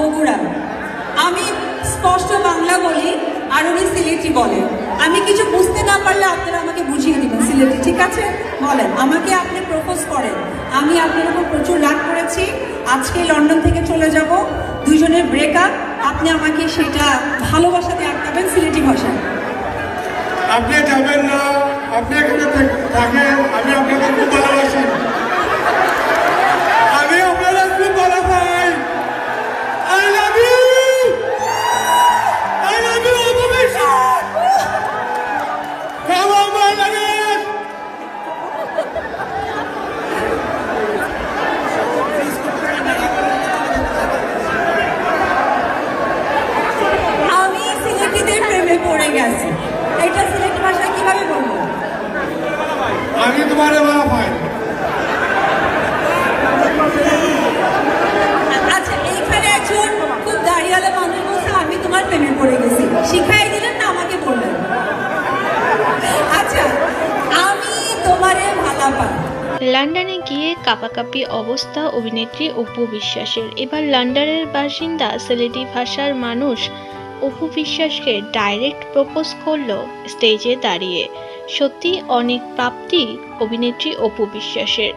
বগুড়া। আমি স্পষ্ট বাংলা বলি আর উনি সিলেটি বলেন। আমি কিছু বুঝতে না পারলে আপনারা আমাকে বুঝিয়ে দিবেন সিলেটি, ঠিক আছে? বলেন, আমাকে আপনি প্রপোজ করেন, আমি আপনার উপর প্রচুর রাগ করেছি, আজকে লন্ডন থেকে চলে যাব, দুজনের ব্রেকআপ, আপনি আমাকে সেটা ভালোবাসাতে আটকাবেন সিলেটি ভাষায়। আপনি যাবেন না, আপনি এখানে থাকেন, আমি আপনাকে খুব ভালোবাসি, আমি আপনারা খুব ভালো পাই। I love you, I love you অপবিশ্বাস, কাম অন বাংলাদেশ। আমি সিলেটিদের প্রেমে পড়ে গেছি, এটা সিলেটি ভাষায় কিভাবে বলবো? আমি তোমারে ভালো পাই। আচ্ছা, এইখানে একজন খুব দাঁড়িয়ালা মানুষ বলছে আমি তোমার প্রেমে পড়ে গেছি, শিখাই দিলেন না আমাকে বললেন। আচ্ছা, আমি তোমারে ভালো পাই। লন্ডনে গিয়ে কাঁপাকাঁপি অবস্থা অভিনেত্রী অপু বিশ্বাসের। এবার লন্ডনের বাসিন্দা সিলেটি ভাষার মানুষ অপু বিশ্বাসকে ডাইরেক্ট প্রপোজ করলো স্টেজে দাঁড়িয়ে। সত্যি অনেক প্রাপ্তি অভিনেত্রী অপু বিশ্বাসের।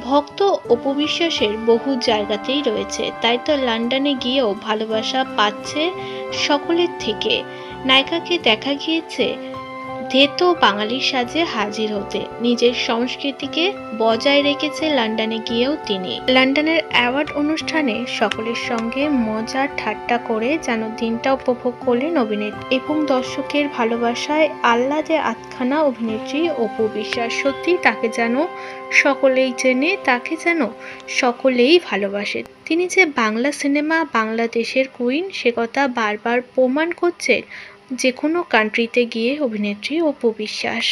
ভক্ত অপু বিশ্বাসের বহু জায়গাতেই রয়েছে, তাই তো লন্ডনে গিয়েও ভালোবাসা পাচ্ছে সকলের থেকে। নায়িকাকে দেখা গিয়েছে ধেতো বাঙালির সাজে হাজির হতে। নিজের সংস্কৃতিকে বজায় রেখেছে লন্ডনে গিয়েও তিনি। লন্ডনের অ্যাওয়ার্ড অনুষ্ঠানে সকলের সঙ্গে মজা ঠাট্টা করে যেন দিনটা উপভোগ করলেন অভিনেত্রী এবং দর্শকের ভালোবাসায় আহ্লাদে আটখানা অভিনেত্রী অপু বিশ্বাস। সত্যি তাকে যেন সকলেই চেনে, তাকে যেন সকলেই ভালোবাসে। তিনি যে বাংলা সিনেমা, বাংলাদেশের কুইন, সে কথা বারবার প্রমাণ করছেন যে কোনো কান্ট্রিতে গিয়ে অভিনেত্রী অপু বিশ্বাস।